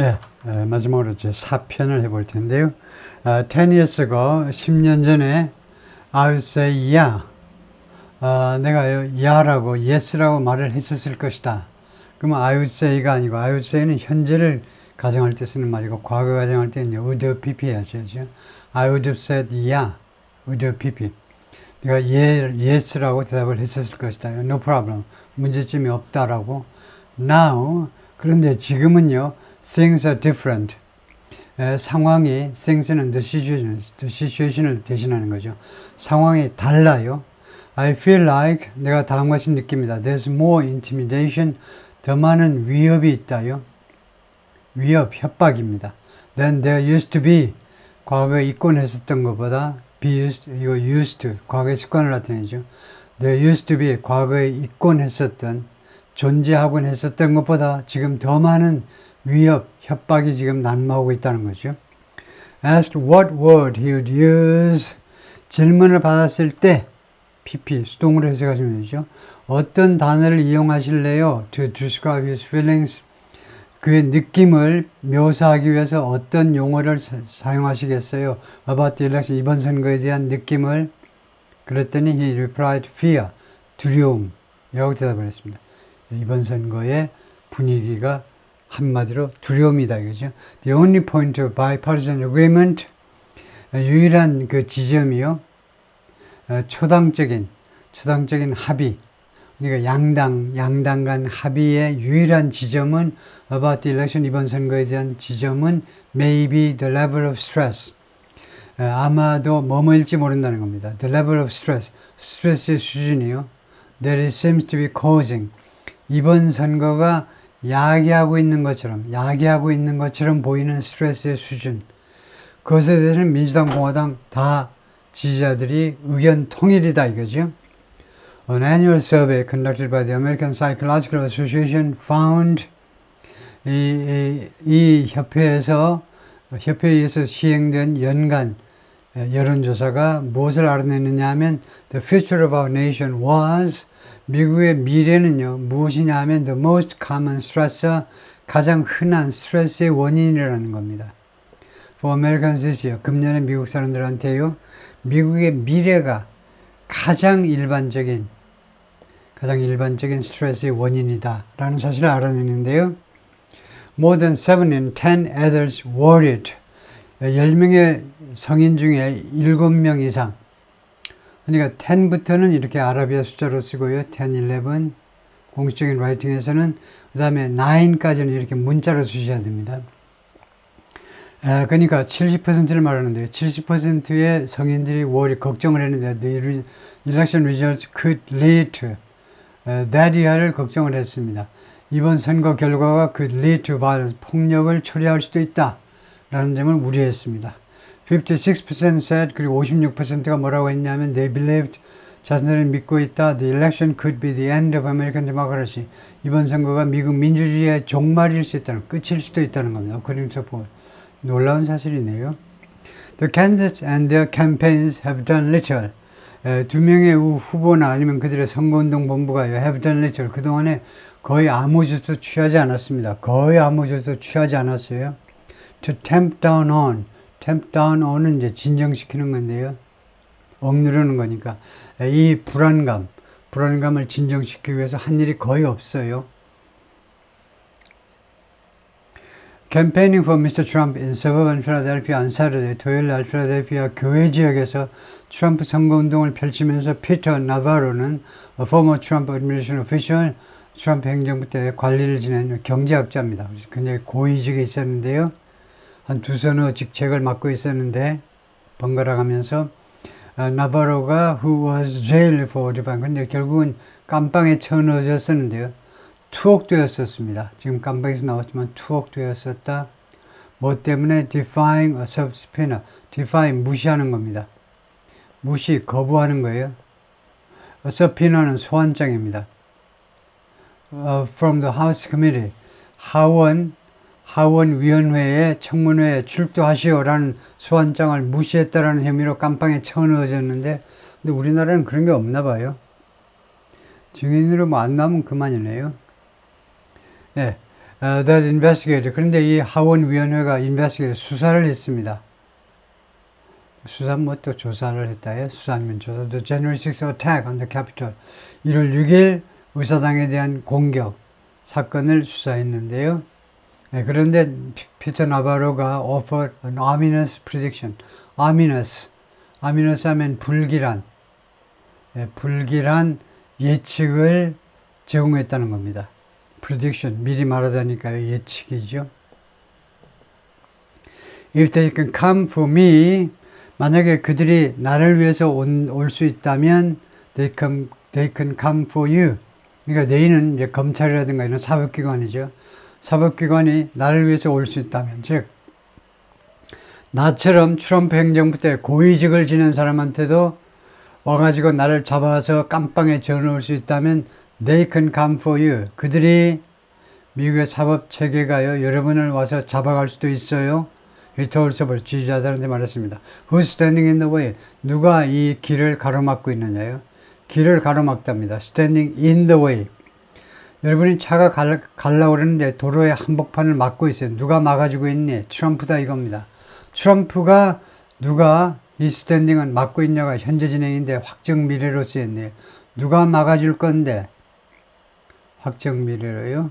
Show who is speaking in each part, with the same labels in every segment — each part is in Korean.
Speaker 1: 예, 마지막으로 제 4편을 해볼 텐데요. 10 years ago, 10년 전에 I would say yeah. 내가 ya라고 yes라고 말을 했었을 것이다. 그러면 I would say가 아니고 I would say는 현재를 가정할 때 쓰는 말이고 과거 가정할 때는 would pp 하셔야죠. I would have said yeah, would pp. 내가 yes라고 대답을 했었을 것이다. No problem. 문제점이 없다라고. Now, 그런데 지금은요, things are different. 상황이, things는 the situation을 대신하는 거죠. 상황이 달라요. I feel like, 내가 다음과 같이 느낍니다. There's more intimidation, 더 많은 위협이 있다요. 위협, 협박입니다. Than there used to be, 과거에 있곤 했었던 것보다, be used, 이거 used to, 과거의 습관을 나타내죠. There used to be, 과거에 있곤 했었던, 존재하곤 했었던 것보다 지금 더 많은 위협, 협박이 지금 난무하고 있다는 거죠. Asked what word he would use, 질문을 받았을 때, PP, 수동으로 해석하시면 되죠. 어떤 단어를 이용하실래요? To describe his feelings, 그의 느낌을 묘사하기 위해서 어떤 용어를 사용하시겠어요? About the election, 이번 선거에 대한 느낌을. 그랬더니 he replied fear, 두려움이라고 대답을 했습니다. 이번 선거의 분위기가 한마디로 두려움이다 이거죠. The only point of bipartisan agreement, 유일한 그 지점이요. 초당적인 합의, 그러니까 양당 간 합의의 유일한 지점은 about the election, 이번 선거에 대한 지점은 maybe the level of stress, 아마도 뭐뭐일지 모른다는 겁니다. The level of stress, 스트레스의 수준이요. That it seems to be causing, 이번 선거가 야기하고 있는 것처럼 보이는 스트레스의 수준. 그것에 대해서는 민주당, 공화당 다 지지자들이 의견 통일이다 이거죠. An annual survey conducted by the American Psychological Association found, 이 협회에 의해서 시행된 연간 여론조사가 무엇을 알아내느냐 하면 the future of our nation was, 미국의 미래는요 무엇이냐 하면 the most common stressor, 가장 흔한 스트레스의 원인이라는 겁니다. For Americans this year, 금년에 미국 사람들한테요 미국의 미래가 가장 일반적인 스트레스의 원인이다 라는 사실을 알아내는데요. More than 7 in 10 adults worried, 10명의 성인 중에 7명 이상, 그러니까 10부터는 이렇게 아라비아 숫자로 쓰고요. 10, 11, 공식적인 라이팅에서는 그 다음에 9까지는 이렇게 문자로 쓰셔야 됩니다. 그러니까 70%를 말하는데요. 70%의 성인들이 걱정을 했는데 the election results could lead to, that 이하를 걱정을 했습니다. 이번 선거 결과가 could lead to violence, 폭력을 초래할 수도 있다 라는 점을 우려했습니다. 56% said, 그리고 56%가 뭐라고 했냐면 they believed, 자신들은 믿고 있다. The election could be the end of American democracy. 이번 선거가 미국 민주주의의 종말일 수 있다는, 끝일 수도 있다는 겁니다. According to poll. 놀라운 사실이네요. The candidates and their campaigns have done little. 두 명의 후보나 아니면 그들의 선거운동 본부가 have done little. 그동안에 거의 아무 조치도 취하지 않았습니다. To tamp down on은 이제 진정시키는 건데요. 억누르는 거니까. 이 불안감을 진정시키기 위해서 한 일이 거의 없어요. Campaigning for Mr. Trump in suburban Philadelphia on Saturday, 토요일 날 필라델피아 교외 지역에서 트럼프 선거운동을 펼치면서 피터 나바로는 a former Trump administration official, 트럼프 행정부 때 관리를 지낸 경제학자입니다. 굉장히 고위직에 있었는데요. 한 두서너 직책을 맡고 있었는데 번갈아 가면서 나바로가 who was jailed for defying, 근데 결국은 감방에 쳐넣어졌었는데요. 투옥되었었습니다. 지금 깜빡에서 나왔지만 투옥되었었다. 뭐 때문에 defying a subpoena, defy 무시하는 겁니다. 거부하는 거예요. A subpoena는 소환장입니다. From the House Committee, 하원위원회에 청문회에 출두하시오라는 소환장을 무시했다라는 혐의로 깜빵에 쳐넣어졌는데, 근데 우리나라는 그런 게 없나 봐요. 증인으로 안 나오면 그만이네요. 네, that investigated. 그런데 이 하원위원회가 investigate, 수사를 했습니다. 수사 뭐 또 조사를 했다요. 수사 아니면 조사. The January 6th attack on the Capitol. 1월 6일 의사당에 대한 공격 사건을 수사했는데요. 네, 그런데 피터 나바로가 offered an ominous prediction. ominous 하면 불길한, 네, 불길한 예측을 제공했다는 겁니다. prediction, 미리 말하다니까요. 예측이죠. If they can come for me, 만약에 그들이 나를 위해서 올 수 있다면 they can come for you. 그러니까 they는 이제 검찰이라든가 이런 사법기관이죠. 사법기관이 나를 위해서 올 수 있다면, 즉 나처럼 트럼프 행정부 때 고위직을 지낸 사람한테도 와가지고 나를 잡아서 깜빵에 집어넣을 수 있다면 they can come for you. 그들이 미국의 사법체계가요, 여러분을 와서 잡아갈 수도 있어요. 리터올서벌 지지자들한테 말했습니다. Who's standing in the way? 누가 이 길을 가로막고 있느냐요? 길을 가로막답니다. Standing in the way. 여러분이 차가 가려고 그러는데 도로에 한복판을 막고 있어요. 누가 막아주고 있니? 트럼프다 이겁니다. 트럼프가 누가 이 스탠딩은 막고 있냐가 현재 진행인데 확정 미래로 쓰였네요. 누가 막아줄 건데? 확정 미래로요.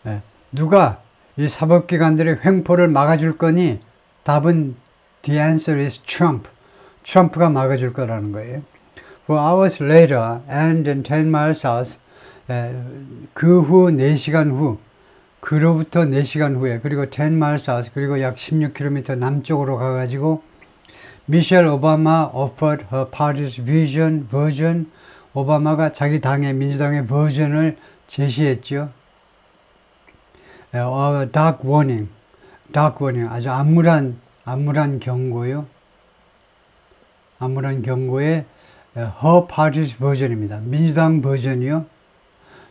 Speaker 1: 네. 누가 이 사법기관들의 횡포를 막아줄 거니? 답은 the answer is Trump. 트럼프가 막아줄 거라는 거예요. For hours later and in 10 miles south, 그 후 4시간 후, 그로부터 4시간 후에, 그리고 10 miles south, 그리고 약 16km 남쪽으로 가가지고 미셸 오바마 offered her party's version, 오바마가 자기 당의 민주당의 버전을 제시했죠. dark warning, 아주 암울한 경고요. 암울한 경고의 her party's version입니다. 민주당 버전이요.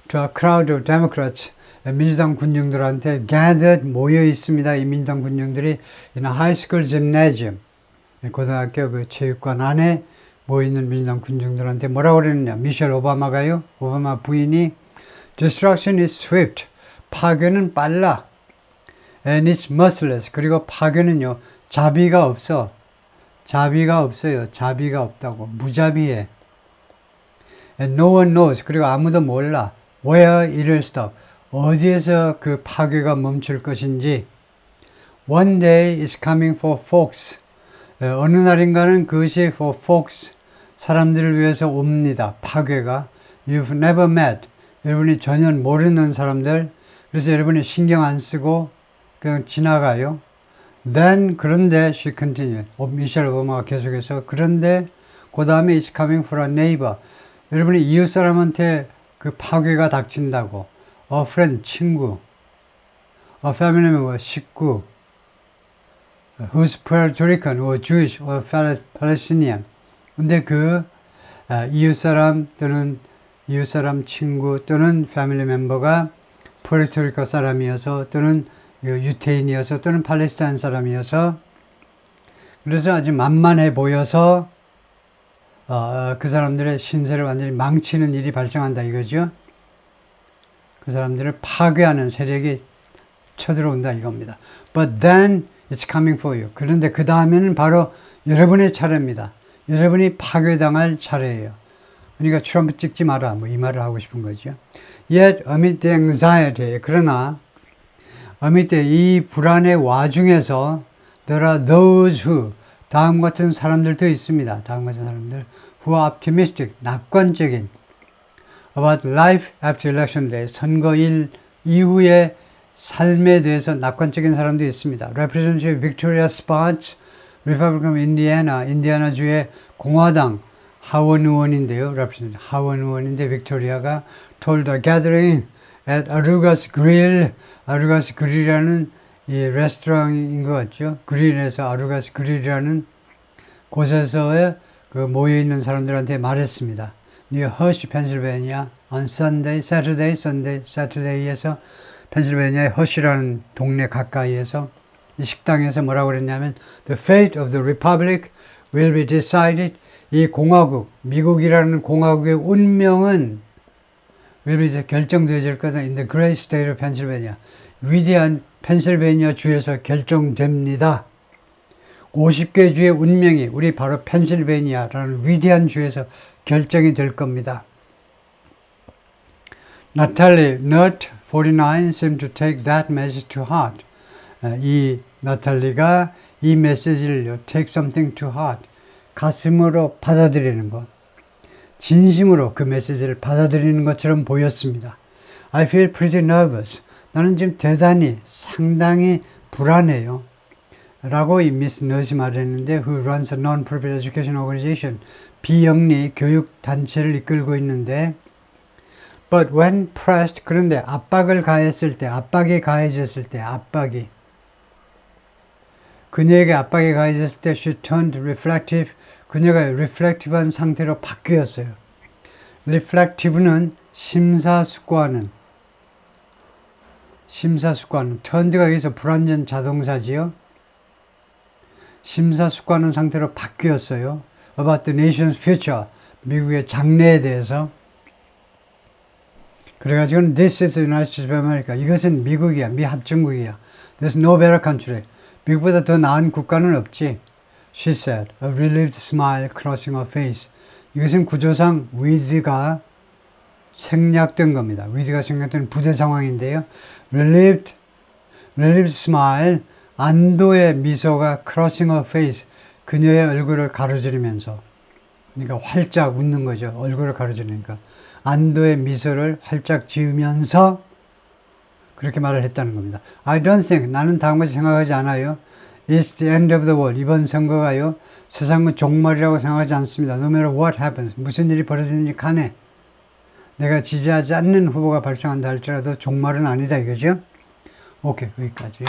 Speaker 1: To a crowd of Democrats, 민주당 군중들한테 gathered, 모여 있습니다. 이 민주당 군중들이 in a high school gymnasium, 고등학교 그 체육관 안에 모여 있는 민주당 군중들한테 뭐라고 그랬느냐? 미셸 오바마가요, 오바마 부인이 destruction is swift, 파괴는 빨라. And it's merciless. 그리고 파괴는요, 자비가 없어요. 자비가 없다고. 무자비해. And no one knows. 그리고 아무도 몰라. Where it will stop. 어디에서 그 파괴가 멈출 것인지. One day is coming for folks. 어느 날인가는 그것이 for folks. 사람들을 위해서 옵니다. 파괴가. You've never met. 여러분이 전혀 모르는 사람들. 그래서 여러분이 신경 안 쓰고 그냥 지나가요. Then, 그런데, she continued. 미셸 오바마가 계속해서, 그런데, 그 다음에 it's coming for a neighbor. 여러분이 이웃 사람한테 그 파괴가 닥친다고. A friend, 친구. A family member, 식구. Who's Puerto Rican, or Jewish, or Palestinian. 근데 그, 이웃 사람 또는 이웃 사람 친구 또는 패밀리 멤버가 푸에르토리코 사람이어서 또는 유태인이어서 또는 팔레스타인 사람이어서 그래서 아주 만만해 보여서 그 사람들의 신세를 완전히 망치는 일이 발생한다 이거죠. 그 사람들을 파괴하는 세력이 쳐들어온다 이겁니다. But then it's coming for you. 그런데 그 다음에는 바로 여러분의 차례입니다. 여러분이 파괴당할 차례예요. 그러니까 트럼프 찍지 마라 뭐 이 말을 하고 싶은 거죠. Yet amid the anxiety, 그러나 amid 이 불안의 와중에서 there are those who, 다음 같은 사람들도 있습니다. 다음 같은 사람들 who are optimistic, 낙관적인 about life after election day, 선거일 이후의 삶에 대해서 낙관적인 사람도 있습니다. Representative Victoria Sparks, Republican of Indiana, 인디애나주의 공화당 하원 의원인데요. 하원 의원인데 빅토리아가 told a gathering at Arugas Grill, 아루가스 그릴이라는 이 레스토랑인 것 같죠. 그릴에서 아루가스 그릴이라는 곳에서의 그 모여있는 사람들한테 말했습니다. 뉴 허시 펜실베니아 on Sunday, Saturday에서 펜실베니아의 허시라는 동네 가까이에서 이 식당에서 뭐라고 그랬냐면 The fate of the republic will be decided. 이 공화국, 미국이라는 공화국의 운명은 이제 결정되어질 것은 in the great state of Pennsylvania. 위대한 펜실베니아 주에서 결정됩니다. 50개 주의 운명이 우리 바로 펜실베니아라는 위대한 주에서 결정이 될 겁니다. Natalie, Nut 49 seemed to take that message to heart. 이 나탈리가 이 메시지를 take something to heart, 가슴으로 받아들이는 것, 진심으로 그 메시지를 받아들이는 것처럼 보였습니다. I feel pretty nervous. 나는 지금 대단히 상당히 불안해요. 라고 이 미스 넛이 말했는데 who runs a non-profit education organization, 비영리 교육 단체를 이끌고 있는데 but when pressed, 그런데 압박을 가했을 때, 압박이 가해졌을 때, 압박이 그녀에게 압박이 가해졌을 때 she turned reflective, 그녀가 reflective한 상태로 바뀌었어요. reflective는 심사숙고하는, turned가 여기서 불완전 자동사지요. 심사숙고하는 상태로 바뀌었어요. About the nation's future, 미국의 장래에 대해서. 그래가지고 This is the United States of America. 이것은 미국이야, 미합중국이야. There's no better country. 미국보다 더 나은 국가는 없지. She said, a relieved smile crossing her face. 이것은 구조상 with가 생략된 겁니다. with가 생략된 부재 상황인데요. relieved smile, 안도의 미소가 crossing her face, 그녀의 얼굴을 가로지르면서, 그러니까 활짝 웃는 거죠. 얼굴을 가로지르니까. 안도의 미소를 활짝 지으면서 그렇게 말을 했다는 겁니다. I don't think, 나는 다음 것을 생각하지 않아요. It's the end of the world. 이번 선거가요, 세상의 종말이라고 생각하지 않습니다. No matter what happens. 무슨 일이 벌어지는지 간에 내가 지지하지 않는 후보가 발생한다 할지라도 종말은 아니다 이거죠. 오케이, 여기까지요.